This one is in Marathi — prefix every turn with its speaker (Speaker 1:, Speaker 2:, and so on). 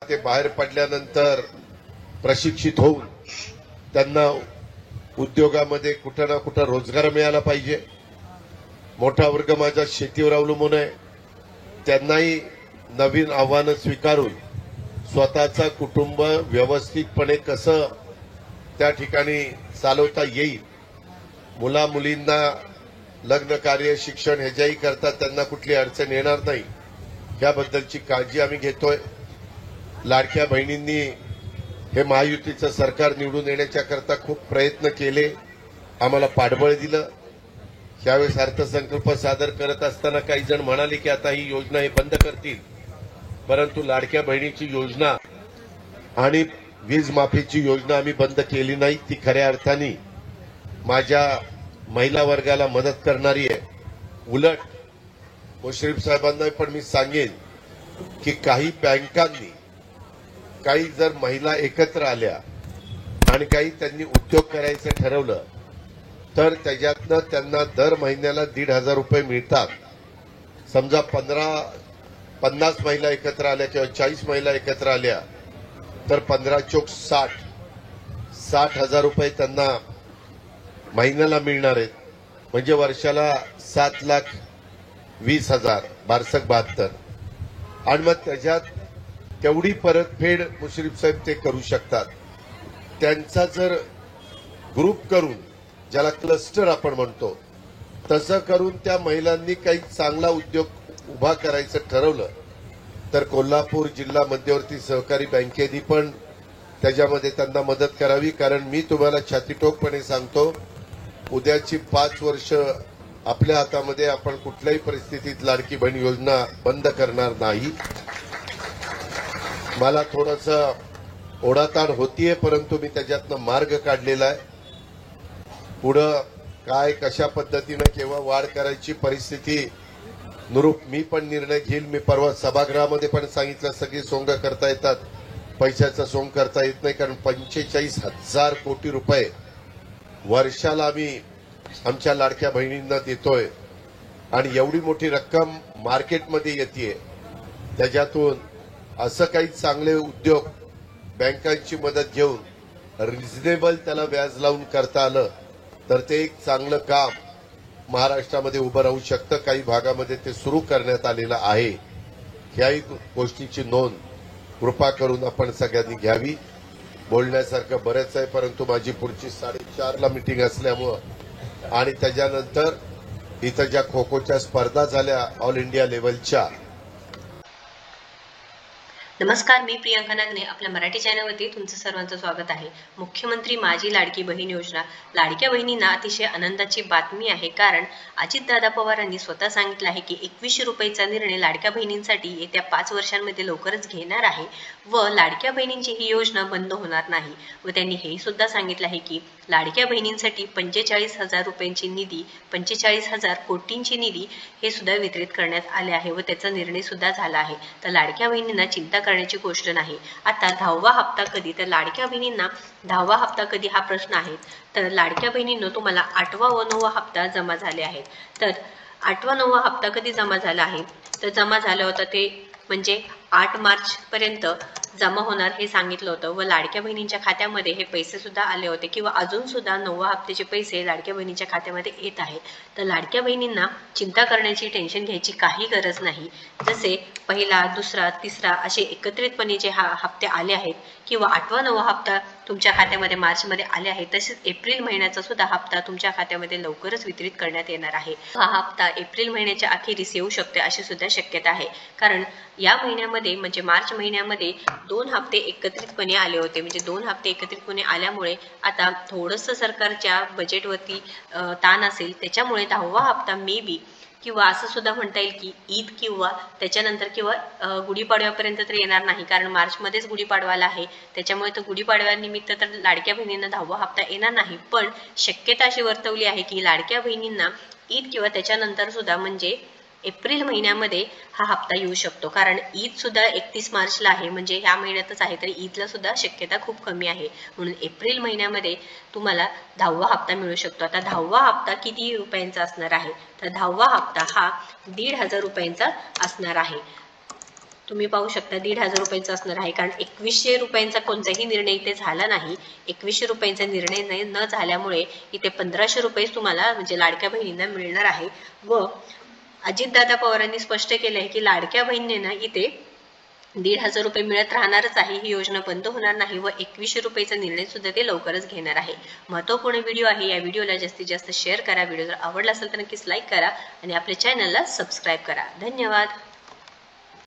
Speaker 1: ते बाहेर पडल्यानंतर प्रशिक्षित होऊन त्यांना उद्योगामध्ये कुठं ना कुठं रोजगार मिळाला पाहिजे। मोठा वर्ग माझा शेतीवर अवलंबून आहे, त्यांनाही नवीन आव्हानं स्वीकारून स्वतःचा कुटुंब व्यवस्थितपणे कसं त्या ठिकाणी चालवता येईल, मुला मुलींना लग्न कार्य शिक्षण ह्याच्याही करता त्यांना कुठली अडचण येणार नाही याबद्दलची काळजी आम्ही घेतोय। लाडक्या बहिणींनी हे महायुतीचं सरकार निवडून येण्याच्या करता खूप प्रयत्न केले, आम्हाला पाठबळ दिलं। यावेळेस अर्थसंकल्प सादर करत असताना काही जण म्हणाले की आता ही योजना हे बंद करतील, परंतु लाडक्या बहिणीची योजना आणि वीज माफीची योजना आम्ही बंद केली नाही। ती खऱ्या अर्थाने माझ्या महिला वर्गाला मदत करणारी आहे। उलट मुश्रीफ साहेबांना पण मी सांगेन की काही बँकांनी काही जर महिला एकत्र आल्या आणि काही त्यांनी उद्योग करायचं ठरवलं तर त्याच्यातनं त्यांना दर महिन्याला 1,500 रुपये मिळतात। समजा 50 महिला एकत्र आल्या किंवा 40 महिला एकत्र आल्या तर 15 चोक 60,000 रुपये त्यांना महिन्याला मिळणार आहेत, म्हणजे वर्षाला 7,20,000 बारसक 72। आणि मग त्याच्यात तेवढी परतफेड मुश्रीफ साहेब ते करू शकतात। त्यांचा जर ग्रुप करून, ज्याला क्लस्टर आपण म्हणतो, तसं करून त्या महिलांनी काही चांगला उद्योग उभा करायचं ठरवलं तर कोल्हापूर जिल्हा मध्यवर्ती सहकारी बँकेने पण त्याच्यामध्ये त्यांना मदत करावी। कारण मी तुम्हाला छातीटोकपणे सांगतो, उद्याची 5 वर्ष आपल्या हातामध्ये, आपण कुठल्याही परिस्थितीत लाडकी बहीण योजना बंद करणार नाही। मला थोडंसं ओढाताण होतीये, परंतु मी त्याच्यातनं मार्ग काढलेला आहे। पुढं काय कशा पद्धतीनं केव्हा वाढ करायची परिस्थिती नुरूप मी पण निर्णय घेईल। मी परवा सभागृहामध्ये पण सांगितलं, सगळी सोंग करता येतात, पैशाचं सोंग करता येत नाही, कारण 45,000 कोटी रुपये वर्षाला आम्ही आमच्या लाडक्या बहिणींना देतोय आणि एवढी मोठी रक्कम मार्केटमध्ये येते। त्याच्यातून असं काही चांगले उद्योग बँकांची मदत घेऊन रिझनेबल त्याला व्याज लावून करता आलं तर ते एक चांगलं काम महाराष्ट्रामध्ये उभं राहू शकतं। काही भागामध्ये ते सुरू करण्यात आलेलं आहे, याही गोष्टीची नोंद कृपा करून आपण सगळ्यांनी घ्यावी। बोलण्यासारखं बरेच आहे, परंतु माझी पुढची 4:30ला मीटिंग असल्यामुळं आणि त्याच्यानंतर इथं ज्या खो खोच्या स्पर्धा झाल्या ऑल इंडिया लेवलच्या।
Speaker 2: नमस्कार, मी प्रियांका नागने आपल्या मराठी चॅनलवरती तुमचं सर्वांचं स्वागत आहे। मुख्यमंत्री माझी लाडकी बहीण योजना, लाडक्या बहिणींना अतिशय आनंदाची बातमी आहे, कारण अजितदादा पवारांनी स्वतः सांगितलं आहे की 2100 रुपयाचा निर्णय लाडक्या बहिणींसाठी येत्या 5 वर्षांमध्ये लवकरच घेणार आहे व लाडक्या बहिणींची ही योजना बंद होणार नाही। व त्यांनी हे सुद्धा सांगितलं आहे की लाडक्या बहिणींसाठी 45,000 रुपयांची निधी, 45,000 कोटींची निधी हे सुद्धा वितरित करण्यात आले आहे व त्याचा निर्णय सुद्धा झाला आहे। तर लाडक्या बहिणींना चिंता करण्याची गोष्ट नाही। आता 10वा हप्ता कधी, तर लाडक्या बहिणींना 10वा हप्ता कधी हा प्रश्न आहे। तर लाडक्या बहिणींनो, तुम्हाला 8वा व 9वा हप्ता जमा झाले आहेत। तर 8वा 9वा हप्ता कधी जमा झाला आहे, तर जमा झालं होतं ते म्हणजे 8 मार्च पर्यंत जमा होणार हे सांगितलं होतं व लाडक्या बहिणींच्या खात्यामध्ये हे पैसे सुद्धा आले होते किंवा अजून सुद्धा 9वा हप्त्याचे पैसे लाडक्या बहिणींच्या खात्यामध्ये येत आहेत। तर लाडक्या बहिणींना चिंता करण्याची, टेन्शन घ्यायची काही गरज नाही। जसे पहिला, दुसरा, तिसरा असे एकत्रितपणे जे हप्ते आले आहेत किंवा 8वा 9वा हप्ता तुमच्या खात्यामध्ये मार्चमध्ये आले आहेत, तसेच एप्रिल महिन्याचा सुद्धा हप्ता तुमच्या खात्यामध्ये लवकरच वितरित करण्यात येणार आहे। हा हप्ता एप्रिल महिन्याच्या अखेरीस येऊ शकते अशी सुद्धा शक्यता आहे, कारण या महिन्यामध्ये म्हणजे मार्च महिन्यामध्ये 2 हप्ते एकत्रितपणे आले होते। म्हणजे 2 हप्ते एकत्रितपणे आल्यामुळे आता थोडंसं सरकारच्या बजेटवरती ताण असेल, त्याच्यामुळे 10वा हप्ता मे बी किंवा असं सुद्धा म्हणता येईल की ईद किंवा त्याच्यानंतर किंवा गुढीपाडव्यापर्यंत तर येणार नाही, कारण मार्चमध्येच गुढीपाडवाला आहे। त्याच्यामुळे तर गुढीपाडव्यानिमित्त तर लाडक्या बहिणींना 10वा हप्ता येणार नाही, पण शक्यता अशी वर्तवली आहे की लाडक्या बहिणींना ईद किंवा त्याच्यानंतर सुद्धा म्हणजे एप्रिल महिन्यामध्ये हा हप्ता येऊ शकतो, कारण ईद सुद्धा 31 मार्चला आहे, म्हणजे ह्या महिन्यातच आहे, तर ईदला सुद्धा शक्यता खूप कमी आहे। म्हणून एप्रिल महिन्यामध्ये तुम्हाला 10वा हप्ता मिळू शकतो। आता 10वा हप्ता किती रुपयांचा असणार आहे, तर 10वा हप्ता हा 1,500 रुपयांचा असणार आहे। तुम्ही पाहू शकता 1,500 रुपयांचा असणार आहे, कारण 2100 रुपयांचा कोणताही निर्णय इथे झाला नाही. 2100 रुपयांचा निर्णय न झाल्यामुळे इथे 1500 रुपये तुम्हाला म्हणजे लाडक्या बहिणींना मिळणार आहे. व अजितदादा पवारांनी स्पष्ट केलं आहे की लाडक्या बहिणींना इथे 1,500 रुपये मिळत राहणारच आहे. ही योजना बंद होणार नाही व 2100 रुपयाचा निर्णय सुद्धा ते लवकरच घेणार आहे. महत्त्वपूर्ण व्हिडिओ आहे. या व्हिडिओला जास्तीत जास्त शेअर करा. व्हिडिओ जर आवडला असेल तर नक्कीच लाईक करा आणि आपल्या चॅनलला सबस्क्राईब करा. धन्यवाद.